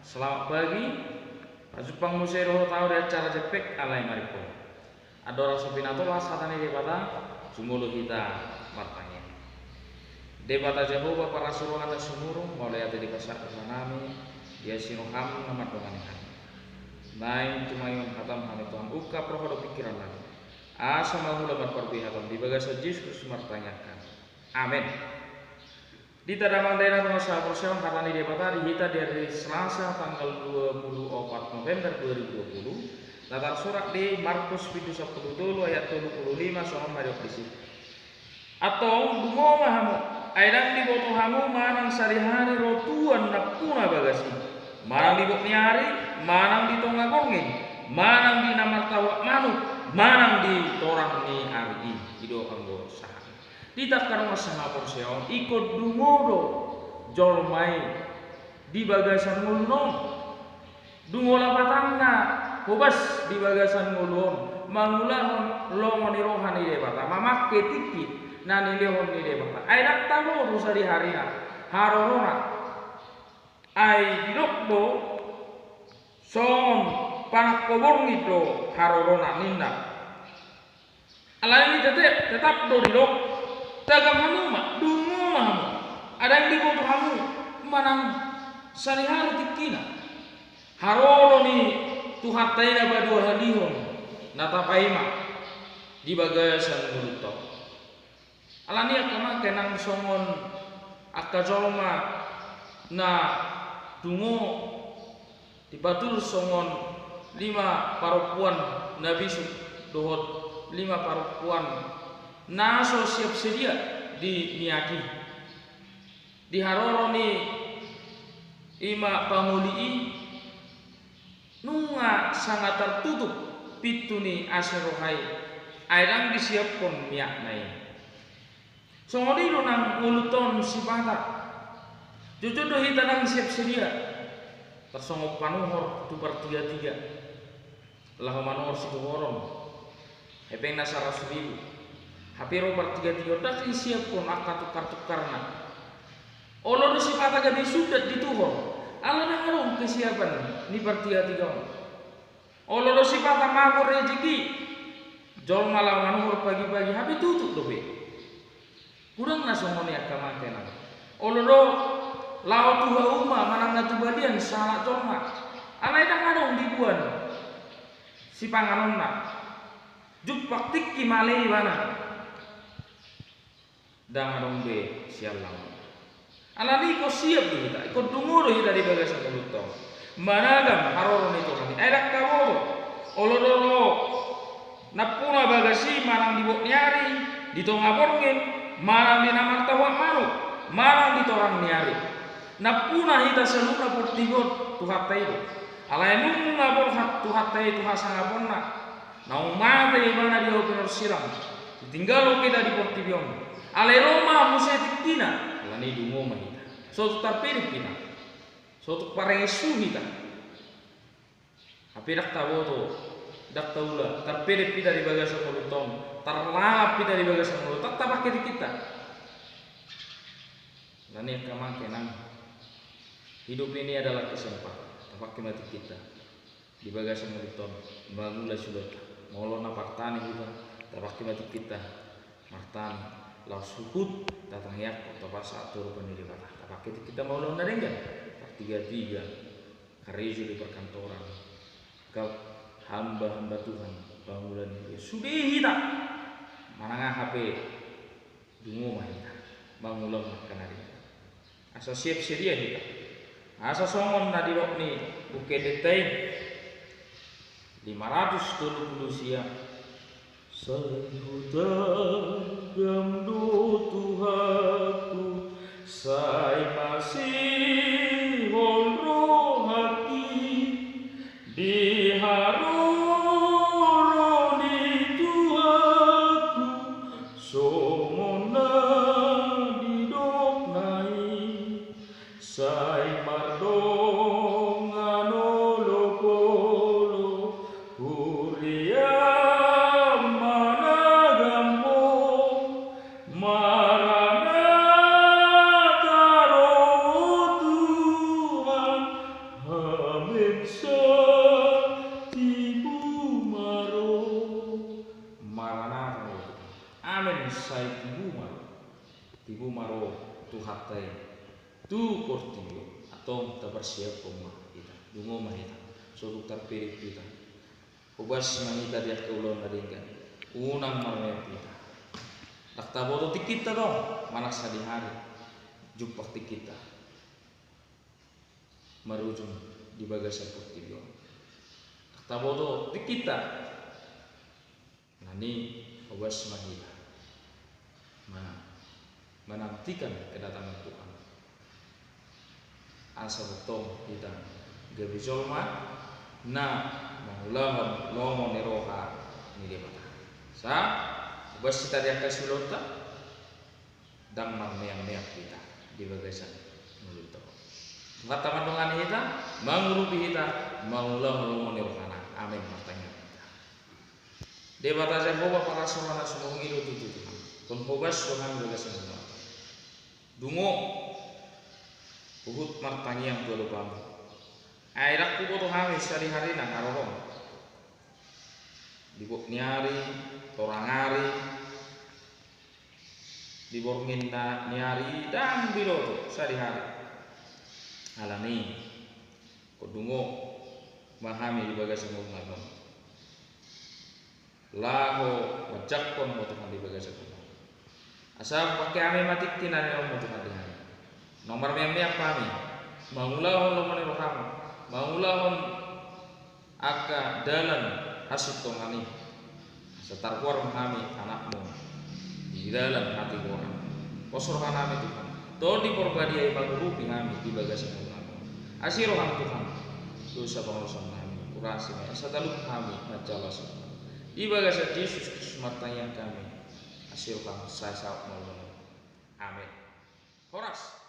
Selamat pagi. Jepang musero tau di acara jepek alai maripo. Adora sopinato la satani debata sumulu kita martanya. Debata Jehovah para suruhan dan sumuru mulai ate di pasak kesanami dia sinuham namat donganihan. Naim tumayun hatam hani Tuhan uka prohodo pikiran lagi. Asa mahula berperpihakan di bagasa Yesus martanyakan. Amin. Di tadamang daerah Nusa Persiawan katani debata dihita dari Selasa tanggal 24 November 2020 latar surat di Markus 7:10 ayat 25 soal mariok disi atau dungo mahamu aidang di boto hamu manang sarihari rotuan napuna bagasi manang di bot nyari manang di tonga kongin manang di namar tawa manu manang di torang ni ari ido anggo sah di takar masalah Persiawan ikut dungodo jolmai di bagasan ngulon dungola patangna hobas di bagasan ngulon mangulahon lomoni rohani debata mamakke tiki nani lehon ni debata ay daktamo rusa di harina harorona ay didokdo son panak kobong itu harorona ninda alani tetap do didok dagam hamu mak dungu mahamu ada yang diboto hamu manang sarihari tikina harolo ni tuhataina badua halihon natapaima di bagasan muruto alani akama kenang songon akajolma na dungu dibatul songon 5 parupuan nabisu dohot 5 parupuan naso siap sedia di niaki di haroro ni ima pamulii nunga sangat tertutup pitu ni aserohai airang disiapkan miak nai songodi nang uluton sipata jujur dohi tanang siap sedia tersongok panuhor tupar 33 lah manuhor situhoron hepeng nasara 1000 Hapiro bertiga-tiga dak siap pun akar tukar-tukarna. Olo do sifata gabi sudat dituhor. Ala nangarong kesiapan ni bertiga-tiga. Olo do sifata mabur rezeki. Jol malam manuhur pagi-pagi habi tutup dobe. Kurang nasongoni akama kena. Olo do lao tuha umma manang natubalian salah jolma. Ala nangarong dibuan. Si panganonna. Juk praktik kimalei bana. Dangarong be sialang alani ko siap kita ikut dunguro kita di bagasan mulutong managam haroron itu kami edak kawo olodoro napuna bagasi manang dibok nyari di tonga borngin manang di namar tawa manu manang di torang nyari napuna hita seluna portigot tuhatai itu alainung ngabor tuhatai tuhasangabonna naung mate mana dia opinor silang ditinggal kita di portibion ale Roma musetik tina alani dungo mahita so tarpirip kita so parengesu kita api dak tawoto dak taula tarpirip kita di bagasan mulutong tarlap kita di bagasan mulut tak pakai kita lani kamang kenang hidup ini adalah kesempatan pakai mati kita di bagasan mulutong bangula sudah molona partani kita pakai mati kita martani lau suhut datang yak atau pas atur pendiri patah pakai kita mau lawan dengan 33 karejo di perkantoran kau hamba Tuhan bangunan itu sudah kita manangah HP dungu mah kita bangunan makan hari asa siap sedia kita asa songon nadi rok ni buke detai 520 siap Sayudagamdu Tuhanku Say masih honro hati diharoni Tuhanku somona didoknai say mardong anolopolo huria Maranatha rotu sa tibu maro maranatha amen sai tibu maro tu hatai tu kortio atau tabarsiap poma kita dungo mahita so terpilih kita ubas mahita dia keulon nadingkan unang marmem kita tak taboto tikita dong manak sadihari jumpa tikita marujung di bagasan portilio tak taboto tikita nani ubas mahita menantikan kedatangan Tuhan asa betul kita gabijolma na mangulahon lomo neroha nilebata sa ubas kita dia kasulota dang marmeang-meang kita di bagasan mulut to mata mandongan kita mangurupi kita mangulahon lomo nerohana amin matanya kita debata Jehova para surana semua ngilu tutu kon hobas Tuhan bagasan dungo uhut martangi yang tua lupa airak ku boto hamis hari-hari nang arorong dibok nyari torangari diborngin nyari dan biloto sehari-hari alani kodungo mahami di bagasi ngomong laho majakon boto di bagasi asal pakai ame matik tinane om untuk hati-hati nomor meme apa mi mangulahon lomone roham mangulahon aka dalan hasut tongani setar kuar menghami anakmu di dalam hati orang kosor kanami Tuhan to di porbadiai mangurupi hami di bagasi ngomong asiro ham Tuhan dosa pengurusan kami kurasi satalu kami majalah di bagasi Yesus Kristus martanya kami Asyik saya mau amin. Horas.